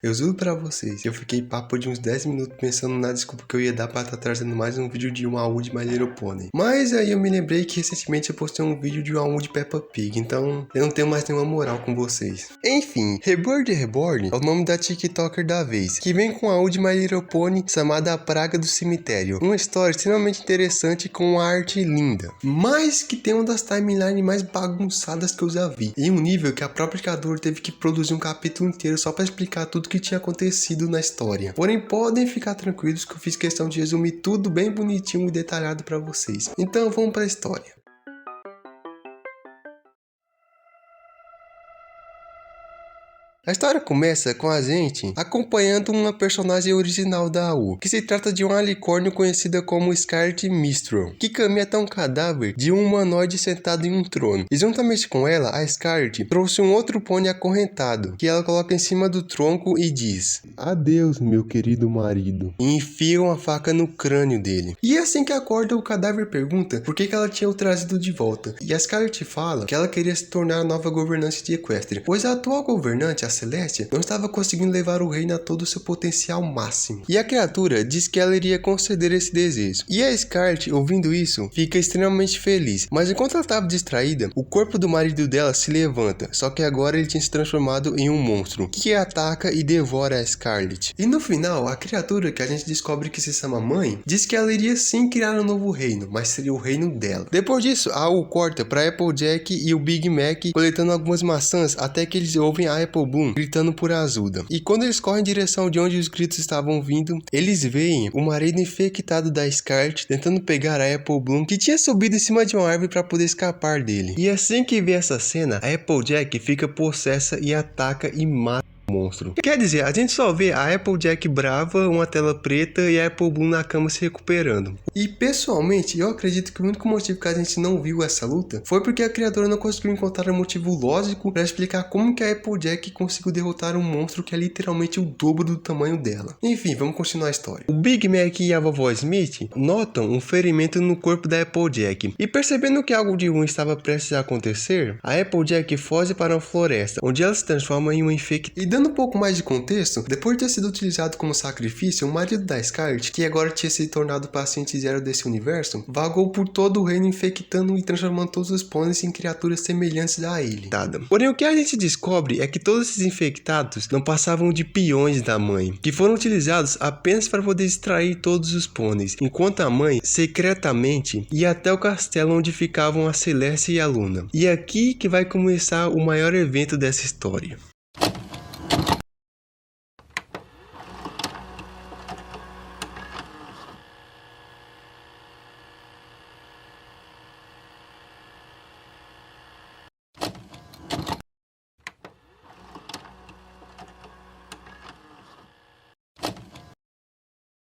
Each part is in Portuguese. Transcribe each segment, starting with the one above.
Eu juro pra vocês, eu fiquei papo de uns 10 minutos pensando na desculpa que eu ia dar pra estar trazendo mais um vídeo de uma Woody My Little Pony. Mas aí eu me lembrei que recentemente eu postei um vídeo de uma Woody Peppa Pig, então eu não tenho mais nenhuma moral com vocês. Enfim, Rebirth Reborn é o nome da TikToker da vez, que vem com a Woody My Little Pony chamada A Praga do Cemitério. Uma história extremamente interessante com uma arte linda, mas que tem uma das timelines mais bagunçadas que eu já vi. Em um nível que a própria criadora teve que produzir um capítulo inteiro só pra explicar tudo que tinha acontecido na história. Porém, podem ficar tranquilos que eu fiz questão de resumir tudo bem bonitinho e detalhado pra vocês. Então vamos pra história. A história começa com a gente acompanhando uma personagem original da AU, que se trata de uma alicórnio conhecida como Scarlet Mistral, que caminha até um cadáver de um humanoide sentado em um trono. E juntamente com ela, a Scarlet trouxe um outro pônei acorrentado, que ela coloca em cima do tronco e diz: "Adeus, meu querido marido", e enfia uma faca no crânio dele. E assim que acorda, o cadáver pergunta por que ela tinha o trazido de volta. E a Scarlet fala que ela queria se tornar a nova governante de Equestria, pois a atual governante, a Celestia, não estava conseguindo levar o reino a todo o seu potencial máximo. E a criatura diz que ela iria conceder esse desejo. E a Scarlet, ouvindo isso, fica extremamente feliz. Mas enquanto ela estava distraída, o corpo do marido dela se levanta, só que agora ele tinha se transformado em um monstro, que ataca e devora a Scarlet. E no final, a criatura, que a gente descobre que se chama Mãe, diz que ela iria sim criar um novo reino, mas seria o reino dela. Depois disso, a AU corta para Applejack e o Big Mac coletando algumas maçãs até que eles ouvem a Apple Bloom gritando por ajuda. E quando eles correm em direção de onde os gritos estavam vindo, eles veem o marido infectado da Scarlet tentando pegar a Apple Bloom, que tinha subido em cima de uma árvore para poder escapar dele. E assim que vê essa cena, a Applejack fica possessa e ataca e mata monstro. Quer dizer, a gente só vê a Applejack brava, uma tela preta e a Apple Bloom na cama se recuperando. E pessoalmente, eu acredito que o único motivo que a gente não viu essa luta foi porque a criadora não conseguiu encontrar um motivo lógico para explicar como que a Applejack conseguiu derrotar um monstro que é literalmente o dobro do tamanho dela. Enfim, vamos continuar a história. O Big Mac e a vovó Smith notam um ferimento no corpo da Applejack e, percebendo que algo de ruim estava prestes a acontecer, a Applejack foge para uma floresta, onde ela se transforma em uma infectada. Dando um pouco mais de contexto, depois de ter sido utilizado como sacrifício, o marido da Scarlet, que agora tinha se tornado paciente zero desse universo, vagou por todo o reino infectando e transformando todos os pôneis em criaturas semelhantes a ele. Porém, o que a gente descobre é que todos esses infectados não passavam de peões da mãe, que foram utilizados apenas para poder extrair todos os pôneis, enquanto a mãe, secretamente, ia até o castelo onde ficavam a Celeste e a Luna. E é aqui que vai começar o maior evento dessa história.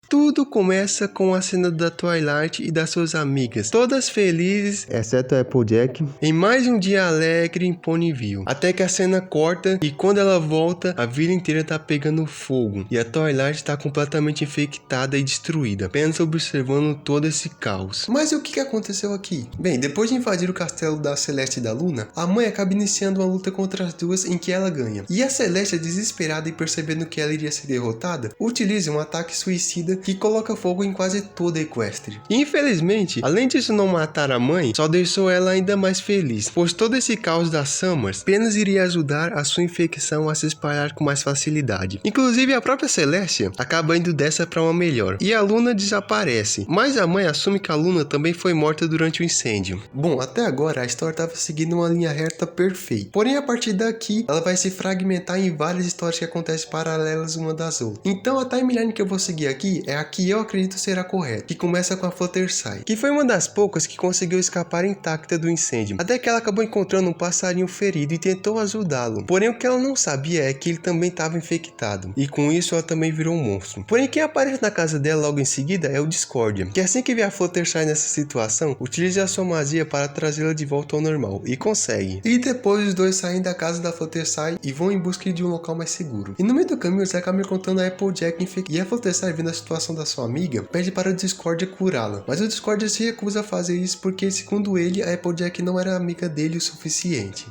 Tudo começa com a cena da Twilight e das suas amigas, todas felizes, exceto a Applejack, em mais um dia alegre em Ponyville. Até que a cena corta e quando ela volta, a vila inteira tá pegando fogo e a Twilight tá completamente infectada e destruída, apenas observando todo esse caos. Mas o que aconteceu aqui? Bem, depois de invadir o castelo da Celeste e da Luna, a mãe acaba iniciando uma luta contra as duas em que ela ganha. E a Celeste, desesperada e percebendo que ela iria ser derrotada, utiliza um ataque suicida que coloca fogo em quase toda a Equestria. E infelizmente, além disso não matar a mãe, só deixou ela ainda mais feliz, pois todo esse caos das Summers apenas iria ajudar a sua infecção a se espalhar com mais facilidade. Inclusive a própria Celestia acaba indo dessa para uma melhor, e a Luna desaparece, mas a mãe assume que a Luna também foi morta durante o incêndio. Bom, até agora a história estava seguindo uma linha reta perfeita, porém a partir daqui ela vai se fragmentar em várias histórias que acontecem paralelas uma das outras. Então a timeline que eu vou seguir aqui é a que eu acredito será correta, que começa com a Fluttershy, que foi uma das poucas que conseguiu escapar intacta do incêndio, até que ela acabou encontrando um passarinho ferido e tentou ajudá-lo. Porém, o que ela não sabia é que ele também estava infectado, e com isso ela também virou um monstro. Porém, quem aparece na casa dela logo em seguida é o Discordia, que assim que vê a Fluttershy nessa situação, utiliza a sua magia para trazê-la de volta ao normal, e consegue. E depois os dois saem da casa da Fluttershy e vão em busca de um local mais seguro. E no meio do caminho, eles acabam encontrando a Applejack infectada, e a Fluttershy, vendo a situação da sua amiga, pede para o Discordia curá-la, mas o Discordia se recusa a fazer isso porque, segundo ele, a Applejack não era amiga dele o suficiente.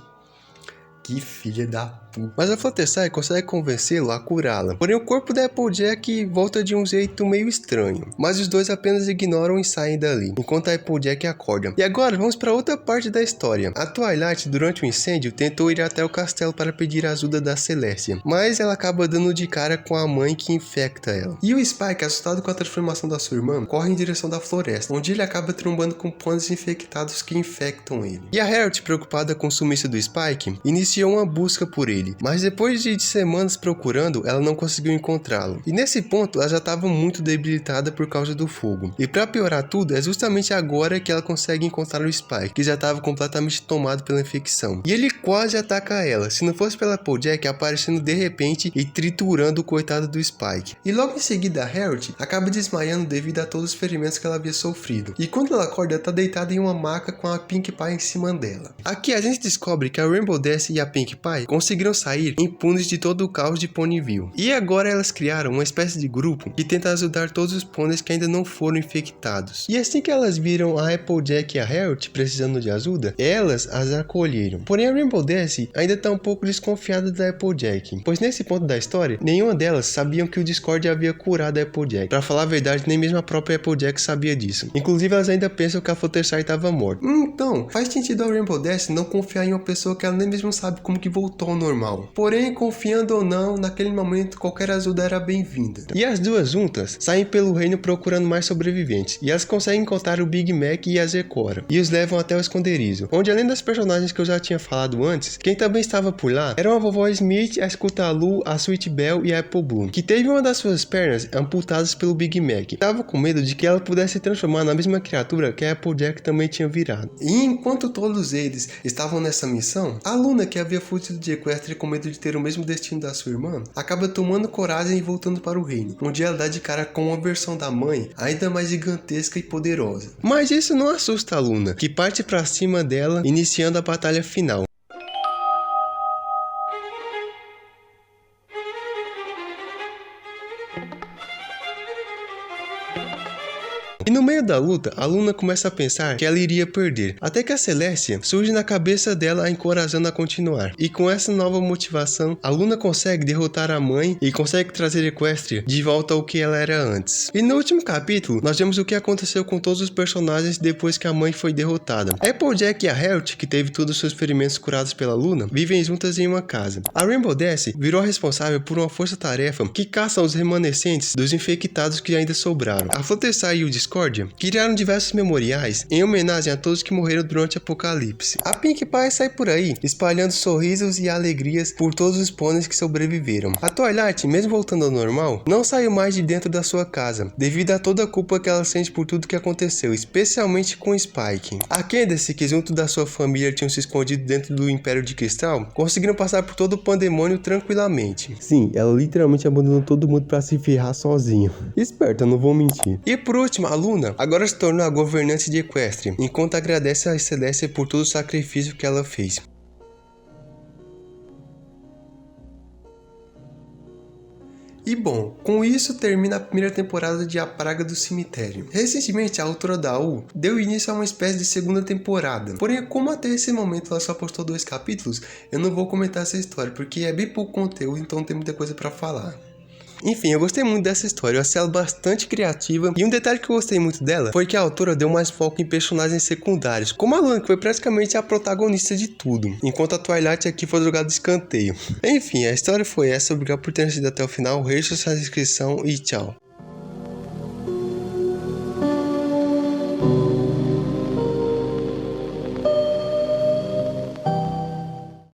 Que filha da Apu, mas a Fluttershy consegue convencê-lo a curá-la. Porém, o corpo da Applejack volta de um jeito meio estranho, mas os dois apenas ignoram e saem dali, enquanto a Applejack acorda. E agora vamos para outra parte da história. A Twilight, durante o incêndio, tentou ir até o castelo para pedir ajuda da Celestia, mas ela acaba dando de cara com a mãe que infecta ela. E o Spike, assustado com a transformação da sua irmã, corre em direção da floresta, onde ele acaba trombando com pôneis infectados que infectam ele. E a Harriet, preocupada com o sumiço do Spike, iniciou uma busca por ele, mas depois de semanas procurando, ela não conseguiu encontrá-lo. E nesse ponto, ela já estava muito debilitada por causa do fogo. E para piorar tudo, é justamente agora que ela consegue encontrar o Spike, que já estava completamente tomado pela infecção. E ele quase ataca ela, se não fosse pela Applejack aparecendo de repente e triturando o coitado do Spike. E logo em seguida, a Harriet acaba desmaiando devido a todos os ferimentos que ela havia sofrido. E quando ela acorda, ela está deitada em uma maca com a Pinkie Pie em cima dela. Aqui a gente descobre que a Rainbow Dash e a Pinkie Pie conseguiram sair impunes de todo o caos de Ponyville. E agora elas criaram uma espécie de grupo que tenta ajudar todos os pôneis que ainda não foram infectados. E assim que elas viram a Applejack e a Harriet precisando de ajuda, elas as acolheram. Porém, a Rainbow Dash ainda está um pouco desconfiada da Applejack, pois nesse ponto da história, nenhuma delas sabiam que o Discord havia curado a Applejack. Pra falar a verdade, nem mesmo a própria Applejack sabia disso. Inclusive, elas ainda pensam que a Fluttershy estava morta. Então, faz sentido a Rainbow Dash não confiar em uma pessoa que ela nem mesmo sabe como que voltou ao normal. Porém, confiando ou não, naquele momento qualquer ajuda era bem-vinda. E as duas juntas saem pelo reino procurando mais sobreviventes, e elas conseguem encontrar o Big Mac e a Zecora, e os levam até o esconderijo, onde além das personagens que eu já tinha falado antes, quem também estava por lá eram a Vovó Smith, a Scootaloo, a Sweet Belle e a Apple Bloom, que teve uma das suas pernas amputadas pelo Big Mac. Estava com medo de que ela pudesse se transformar na mesma criatura que a Applejack também tinha virado. E enquanto todos eles estavam nessa missão, a Luna, que havia fugido de Equestria com medo de ter o mesmo destino da sua irmã, acaba tomando coragem e voltando para o reino, onde ela dá de cara com uma versão da mãe ainda mais gigantesca e poderosa. Mas isso não assusta a Luna, que parte para cima dela, iniciando a batalha final. E no meio da luta, a Luna começa a pensar que ela iria perder, até que a Celestia surge na cabeça dela, a encorajando a continuar. E com essa nova motivação, a Luna consegue derrotar a mãe e consegue trazer Equestria de volta ao que ela era antes. E no último capítulo, nós vemos o que aconteceu com todos os personagens depois que a mãe foi derrotada. A Applejack e a Harriet, que teve todos os seus ferimentos curados pela Luna, vivem juntas em uma casa. A Rainbow Dash virou responsável por uma força-tarefa que caça os remanescentes dos infectados que ainda sobraram. A Fluttershy e o Discord criaram diversos memoriais em homenagem a todos que morreram durante o Apocalipse. A Pinkie Pie sai por aí, espalhando sorrisos e alegrias por todos os pôneis que sobreviveram. A Twilight, mesmo voltando ao normal, não saiu mais de dentro da sua casa, devido a toda a culpa que ela sente por tudo que aconteceu, especialmente com Spike. A Candace, que junto da sua família tinham se escondido dentro do Império de Cristal, conseguiram passar por todo o pandemônio tranquilamente. Sim, ela literalmente abandonou todo mundo para se ferrar sozinha. Esperta, não vou mentir. E por último, a Luna agora se tornou a governante de Equestria, enquanto agradece a Celestia por todo o sacrifício que ela fez. E bom, com isso termina a primeira temporada de A Praga do Cemitério. Recentemente, a autora da U deu início a uma espécie de segunda temporada. Porém, como até esse momento ela só postou 2 capítulos, eu não vou comentar essa história, porque é bem pouco conteúdo, então tem muita coisa pra falar. Enfim, eu gostei muito dessa história, eu achei ela bastante criativa, e um detalhe que eu gostei muito dela foi que a autora deu mais foco em personagens secundários, como a Luna, que foi praticamente a protagonista de tudo, enquanto a Twilight aqui foi jogada de escanteio. Enfim, a história foi essa, obrigado por ter assistido até o final, deixe sua inscrição e tchau.